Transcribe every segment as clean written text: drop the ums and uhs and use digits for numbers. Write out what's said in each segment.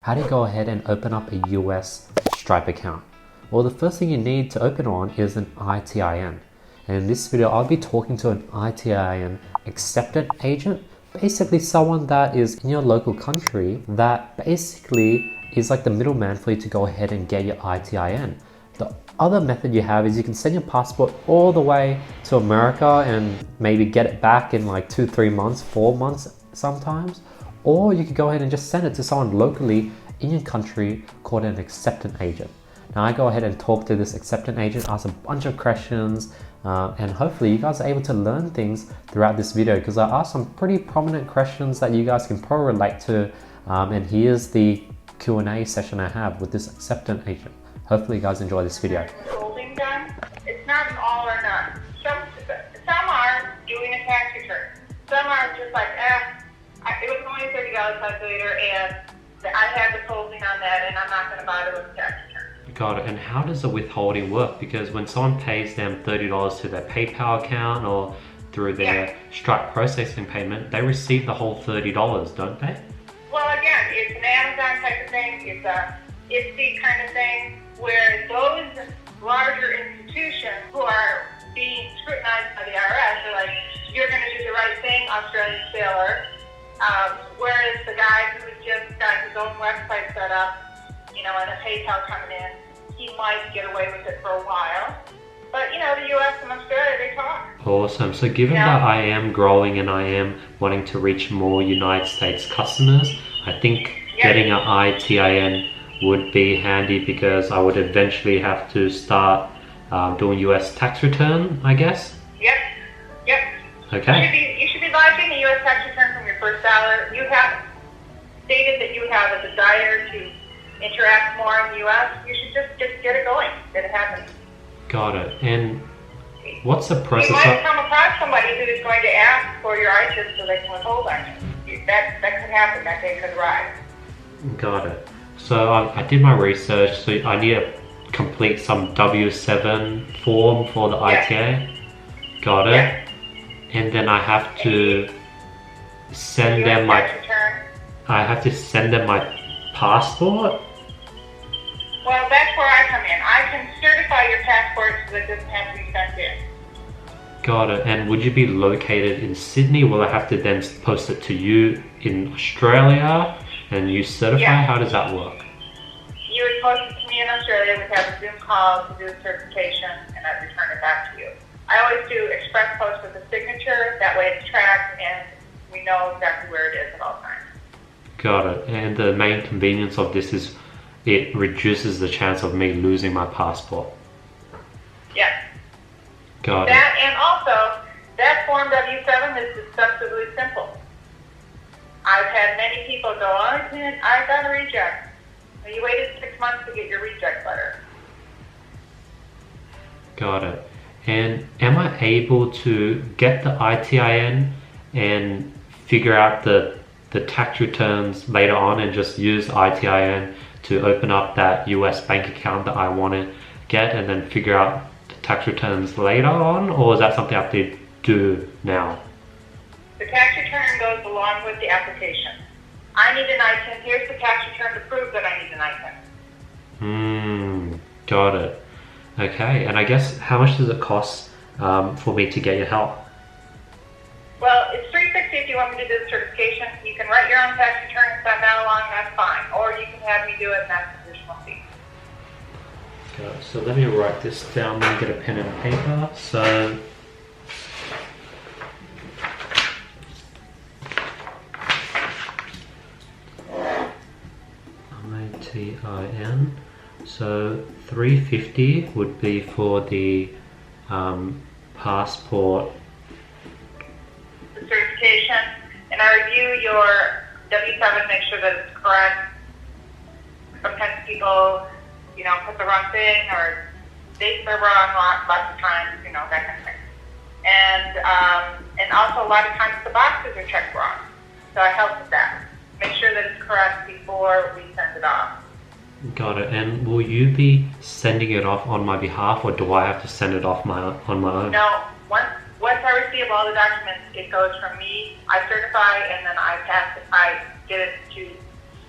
How do you go ahead and open up a US Stripe account? Well, the first thing you need to open one is an ITIN. And in this video, I'll be talking to an ITIN acceptance agent, basically someone that is in your local country that basically is like the middleman for you to go ahead and get your ITIN. The other method you have is you can send your passport all the way to America and maybe get it back in like 2-3 months, 4 months sometimes. Or you could go ahead and just send it to someone locally in your country called an acceptance agent. Now I go ahead and talk to this acceptance agent, ask a bunch of questions, and hopefully you guys are able to learn things throughout this video because I asked some pretty prominent questions that you guys can probably relate to, and here's the Q&A session I have with this acceptance agent. Hopefully you guys enjoy this video. Holding done. It's not an all or none. Some are doing a tax return. Some are just like, it was only $30 calculator and I had withholding on that and I'm not going to bother with the tax return. Got it. And how does the withholding work? Because when someone pays them $30 to their PayPal account or through their Stripe processing payment, they receive the whole $30, don't they? Well, again, it's an Amazon type of thing. It's a Etsy kind of thing where those larger institutions who are being scrutinized by the IRS are like, you're going to do the right thing, Australian sailor. Whereas the guy who just got his own website set up, and a PayPal coming in, he might get away with it for a while. But, the US and Australia, they talk. Awesome. So given that I am growing and I am wanting to reach more United States customers, I think getting an ITIN would be handy because I would eventually have to start doing US tax return, I guess? Yep. Okay. You should be lodging a US tax return from your first dollar. You have stated that you have a desire to interact more in the US. You should just get it going, get it happening. Got it. And what's the process? You might come across somebody who is going to ask for your ITIN so they can withhold on you. That could happen, that day could arrive. Got it. So I did my research, so I need to complete some W7 form for the ITA. Got it. Yeah. And then I have to send them my passport. Well, that's where I come in. I can certify your passport so that it doesn't have to be sent in. Got it. And would you be located in Sydney? Will I have to then post it to you in Australia and you certify? Yeah. How does that work? You would post it to me in Australia. We'd have a Zoom call to do the certification, and I'd return it back to you. I always do express post with a signature. That way it's tracked and we know exactly where it is at all times. Got it. And the main convenience of this is it reduces the chance of me losing my passport. Yes. Got it. That, and also, that Form W7 is deceptively simple. I've had many people go, I got a reject. Well, you waited 6 months to get your reject letter. Got it. And am I able to get the ITIN and figure out the tax returns later on and just use ITIN to open up that US bank account that I want to get and then figure out the tax returns later on? Or is that something I have to do now? The tax return goes along with the application. I need an ITIN. Here's the tax return to prove that I need an ITIN. Got it. Okay, and I guess how much does it cost for me to get your help? Well, it's $360 if you want me to do the certification. You can write your own tax return and send that along, that's fine. Or you can have me do it and that's an additional fee. Okay, so let me write this down and get a pen and paper. So ITIN. So $350 would be for the passport. The certification, and I review your W7, make sure that it's correct. Sometimes people, put the wrong thing or dates are wrong lots of times, that kind of thing. And also a lot of times the boxes are checked wrong. So I help with that. Make sure that it's correct before we send it off. Got it. And will you be sending it off on my behalf, or do I have to send it off on my own? No. Once I receive all the documents, it goes from me. I certify, and then I get it to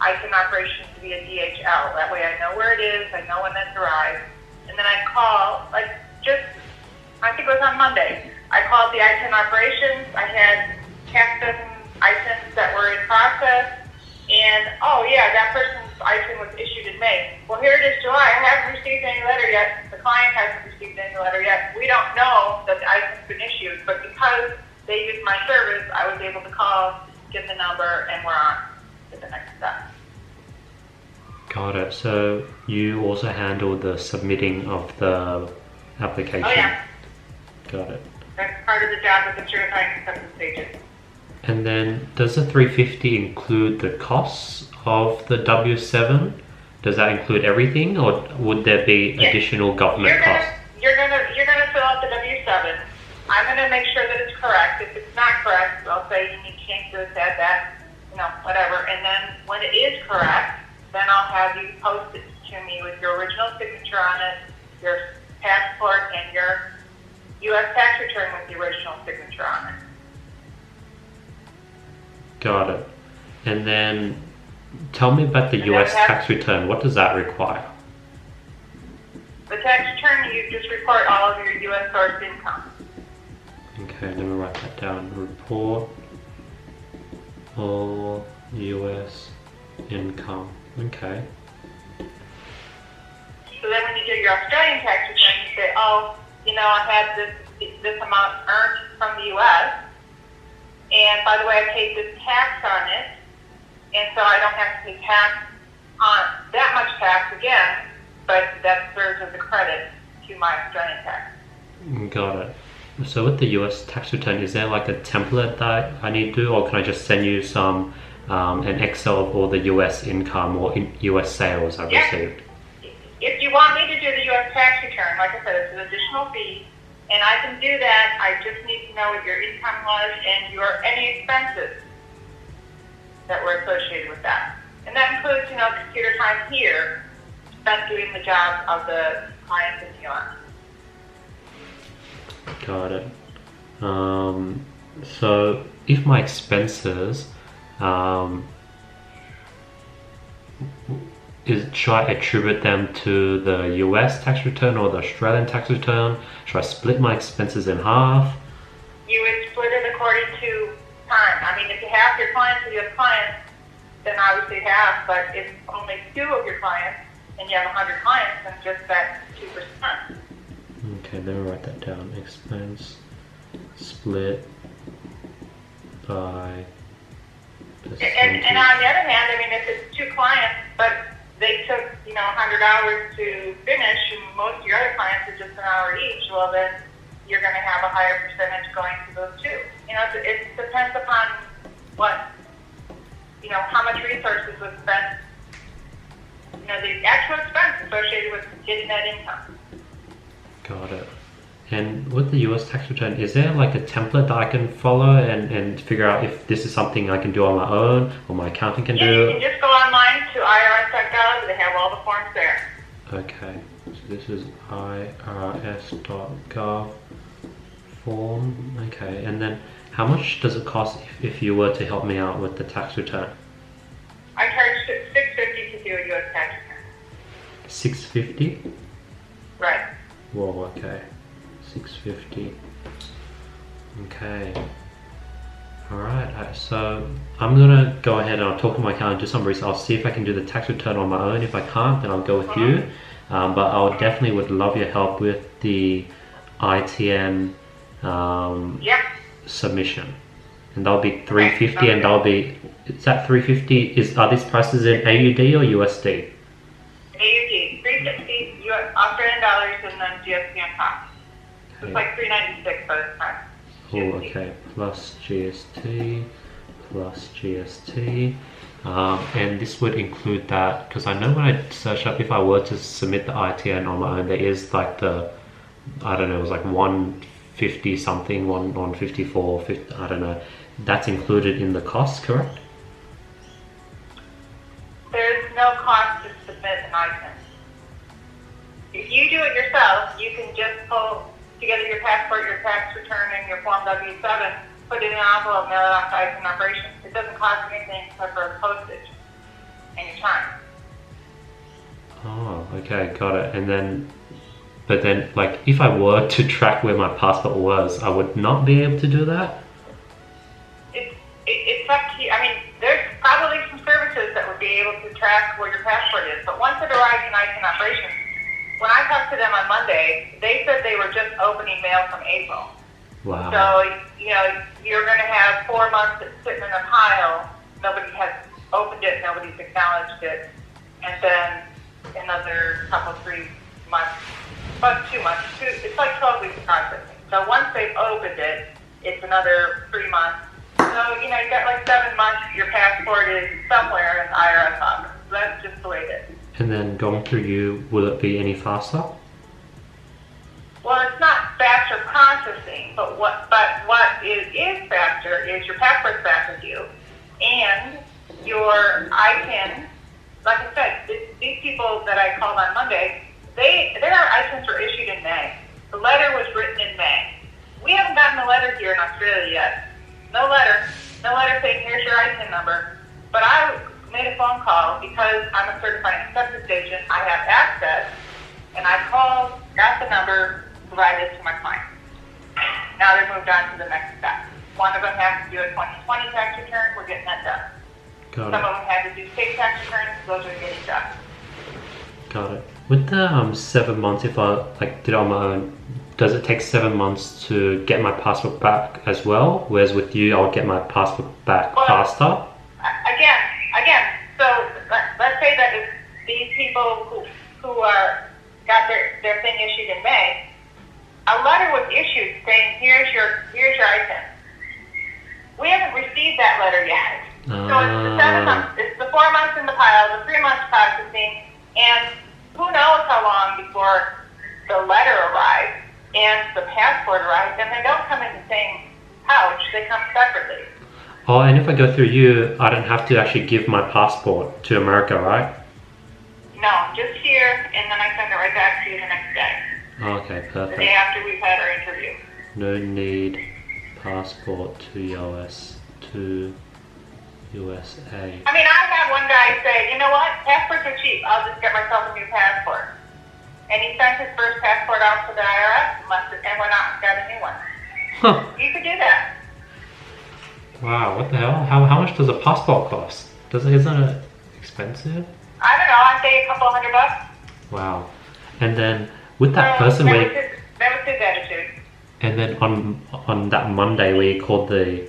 Itin operations via DHL. That way I know where it is, I know when that's arrived. And then I call, I think it was on Monday, I called the Itin operations. I had half dozen Itins that were in process. And, oh yeah, that person's Itin was issued in May. Well, here it is July. I haven't received any letter yet. The client hasn't received any letter yet. We don't know that the Itin's been issued, but because they used my service, I was able to call, get the number, and we're on to the next step. Got it. So you also handle the submitting of the application? Oh yeah. Got it. That's part of the job of the certified acceptance agent. And then does the 350 include the costs of the W7? Does that include everything, or would there be additional government costs? You're gonna fill out the W7. I'm gonna make sure that it's correct. If it's not correct, I'll say you need to change this, add that, whatever. And then when it is correct, then I'll have you post it to me with your original signature on it, your passport, and your U.S. tax return with the original signature on it. Got it. And then tell me about the U.S. tax return. What does that require? The tax return, you just report all of your U.S. source income. Okay, let me write that down. Report all U.S. income. Okay. So then when you do your Australian tax return, you say, I had this amount earned from the U.S., and by the way, I paid this tax on it, and so I don't have to pay tax on that much tax again, but that serves as a credit to my Australian tax. Got it. So with the US tax return, is there like a template that I need to do, or can I just send you an Excel of all the US income or US sales I've received? If you want me to do the US tax return, like I said, it's an additional fee, and I can do that. I just need to know what your income was and any expenses that were associated with that. And that includes, computer time here spent doing the job of the client in New York. Got it. So if my expenses, should I attribute them to the US tax return or the Australian tax return? Should I split my expenses in half? You would split it according to time. I mean, if you have your clients or US clients, then obviously half, but if only 2 of your clients and you have 100 clients, then just that 2%. Okay, let me write that down. Expense split by percentage. And on the other hand, I mean, if it's 2 clients, but they took, 100 hours to finish, and most of your other clients are just an hour each, well, then you're going to have a higher percentage going to those 2. It depends upon how much resources was spent, the actual expense associated with getting that income. Got it. And with the US tax return, is there like a template that I can follow and figure out if this is something I can do on my own or my accountant can do? You can just go online to irs.gov. They have all the forms there. Okay, so this is irs.gov form. Okay, and then how much does it cost if you were to help me out with the tax return? I charge $650 to do a US tax return. $650? Right. Whoa, okay. $650. Okay. Alright, so I'm gonna go ahead and I'll talk to my accountant, do some research. I'll see if I can do the tax return on my own. If I can't, then I'll go with you. But I definitely would love your help with the ITN submission. And that'll be $350, and that'll be, is that $350, are these prices in AUD or USD? AUD, $360 Australian dollars, and then GST on top. Okay. It's like $396 by this time. Oh, okay, plus GST, and this would include that, because I know when I search up, if I were to submit the ITN on my own, there is like the, I don't know, it was like 150 something, 154, 50, I don't know. That's included in the cost, correct? There's no cost to submit an ITN. If you do it yourself, you can just pull together your passport, your tax return, and your Form W7, put it in an envelope, mail it off to Itin Operations. It doesn't cost anything except for postage. and your time. Oh, okay, got it. And then, but then, like, if I were to track where my passport was, I would not be able to do that? It's up to you. I mean, there's probably some services that would be able to track where your passport is, but once it arrives in Itin operations, when I talked to them on Monday, they said they were just opening mail from April. Wow. So, you're going to have 4 months that's sitting in a pile. Nobody has opened it, nobody's acknowledged it. And then another couple, 3 months, about 2 months, it's like 12 weeks processing. So once they've opened it, it's another 3 months. So, you got like 7 months, your passport is somewhere in the IRS office. So that's just the way it is. And then going through you, will it be any faster? Well, it's not faster processing, but what is faster is your passport's back with you, and your ITIN. Like I said, these people that I called on Monday, their ITINs were issued in May. The letter was written in May. We haven't gotten a letter here in Australia yet. No letter saying here's your ITIN number. But I made a phone call because I'm a certified acceptance agent. I have access, and I called, got the number, provided to my client. Now they've moved on to the next step. One of them has to do a 2020 tax return. We're getting that done. Some of them had to do state tax returns. Those are getting done. Got it. With the 7 months, if I did it on my own, does it take 7 months to get my passport back as well? Whereas with you, I'll get my passport back faster? Again, so let's say that if these people who got their thing issued in May, a letter was issued saying here's your ITIN. We haven't received that letter yet. So it's the 7 months, it's the 4 months in the pile, the 3 months processing, and who knows how long before the letter arrives and the passport arrives, and they don't come in the same pouch, they come separately. Oh, and if I go through you, I don't have to actually give my passport to America, right? No, just here, and then I send it right back to you the next day. Okay, perfect. The day after we've had our interview. No need passport to USA. I mean, I had one guy say, you know what, passports are cheap, I'll just get myself a new passport. And he sent his first passport out to the IRS and went out and got a new one. Huh. You could do that. Wow, what the hell? How much does a passport cost? Isn't it expensive? I don't know, I'd say a couple $100. Wow. And then with that person that was his attitude. And then on that Monday where you called the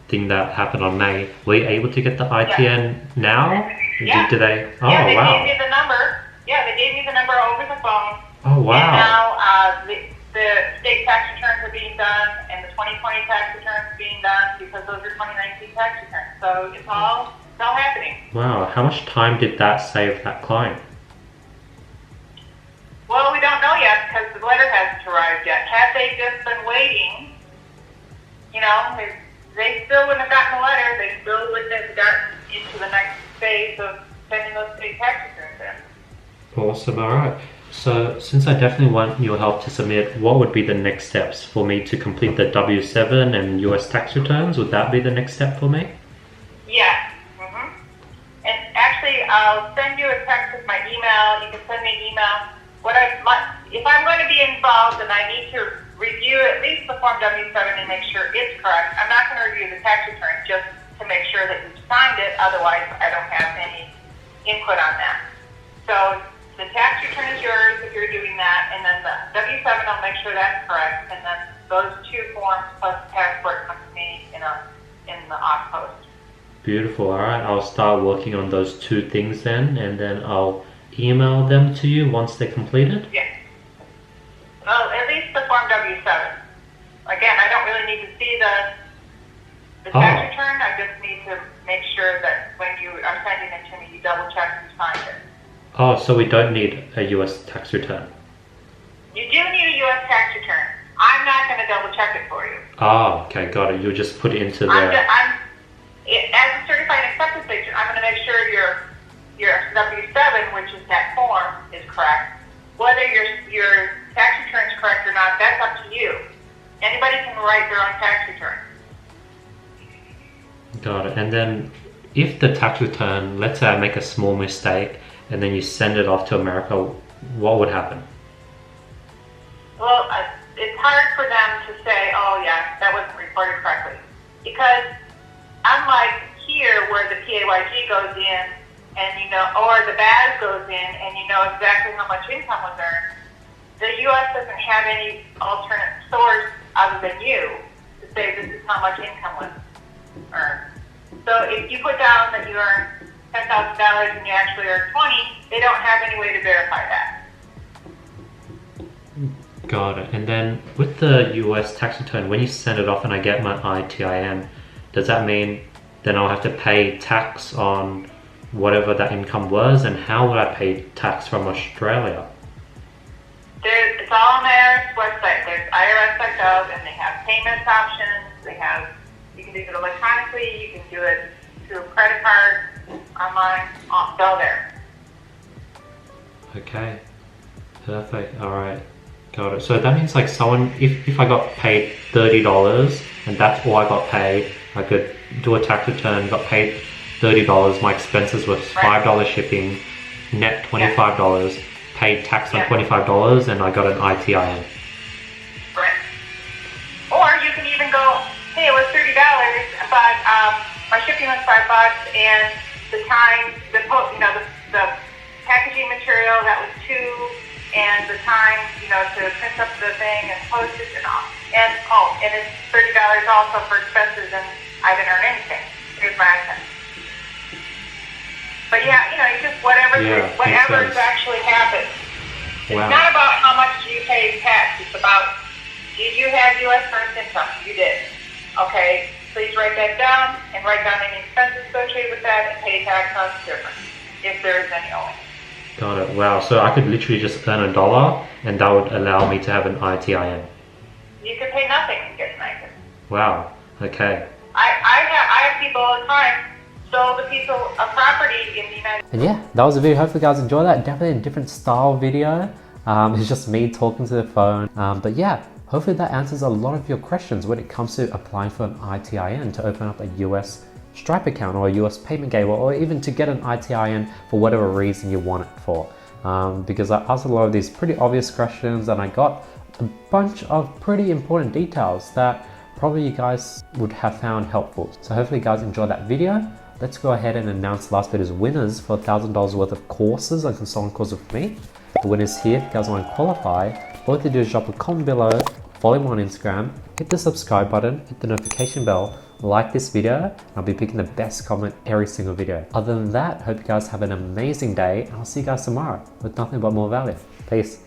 thing that happened on May, were you able to get the ITN now? Yeah. Did they? Oh, yeah, they wow. gave me the number. Yeah, they gave me the number over the phone. Oh, wow. And now the state tax returns are being done, and the 2020 tax returns are being done because those are 2019 tax returns. So it's all happening. Wow. How much time did that save that client? Well, we don't know yet because the letter hasn't arrived yet. Had they just been waiting, they still wouldn't have gotten the letter. They still wouldn't have gotten into the next phase of sending those state tax returns in. Awesome. All right. So since I definitely want your help to submit, what would be the next steps for me to complete the W-7 and US tax returns? Would that be the next step for me? Yeah. And actually, I'll send you a text with my email. You can send me an email. If I'm going to be involved and I need to review at least the Form W-7 and make sure it's correct, I'm not going to review the tax return just to make sure that you've signed it. Otherwise, I don't have any input on that. So the tax return is yours if you're doing that, and then the W-7, I'll make sure that's correct, and then those 2 forms plus the passport come to me in the off post. Beautiful. All right. I'll start working on those 2 things then, and then I'll email them to you once they're completed? Yes. Well, at least the Form W-7. Again, I don't really need to see the tax return. I just need to make sure that when you are sending it to me, you double check you signed it. Oh, so we don't need a US tax return? You do need a U.S. tax return. I'm not going to double check it for you. Oh, okay, got it. You'll just put it into the... As a certified acceptance agent, I'm going to make sure your W-7, which is that form, is correct. Whether your tax return is correct or not, that's up to you. Anybody can write their own tax return. Got it. And then if the tax return, let's say I make a small mistake and then you send it off to America, what would happen? Well, it's hard for them to say, oh yeah, that wasn't reported correctly. Because unlike here where the PAYG goes in and or the BAS goes in and you know exactly how much income was earned, the U.S. doesn't have any alternate source other than you to say this is how much income was earned. So if you put down that you earned $10,000 and you actually earned 20, they don't have any way to verify that. Got it. And then with the US tax return, when you send it off and I get my ITIN, does that mean then I'll have to pay tax on whatever that income was? And how would I pay tax from Australia? It's all on the IRS website. There's IRS.gov and they have payments options. You can do it electronically, you can do it through a credit card, online, all there. Okay, perfect. All right, got it. So that means like someone, if I got paid $30 and that's all I got paid, I could do a tax return, got paid $30, my expenses was $5 shipping, net $25, paid tax on $25, and I got an ITIN. Right. Or you can even go, hey, it was $30, but my shipping was $5, and the time, the packaging material, that was $2, and the time, to print up the thing and postage and all. And it's $30 also for expenses, and I didn't earn anything. Here's my item. But yeah, it's just whatever's actually happened. It's not about how much you pay tax. It's about, did you have U.S. first income? You did. Okay, please write that down and write down any expenses associated with that and pay tax on the difference, if there is any owing. Got it. Wow. So I could literally just earn $1 and that would allow me to have an ITIN. You could pay nothing and get an ITIN. Wow. Okay. I have people all the time sold a piece of property in the United States. And yeah, that was the video. Hopefully you guys enjoyed that. Definitely a different style video. It's just me talking to the phone. But yeah, hopefully that answers a lot of your questions when it comes to applying for an ITIN to open up a US Stripe account or a US payment gateway, or even to get an ITIN for whatever reason you want it for. Because I asked a lot of these pretty obvious questions and I got a bunch of pretty important details that probably you guys would have found helpful. So hopefully you guys enjoyed that video. Let's go ahead and announce last video's winners for $1,000 worth of courses on consulting courses with me. The winners here, if you guys want to qualify, all you have to do is drop a comment below, follow me on Instagram, hit the subscribe button, hit the notification bell, like this video, and I'll be picking the best comment every single video. Other than that, hope you guys have an amazing day, and I'll see you guys tomorrow with nothing but more value. Peace.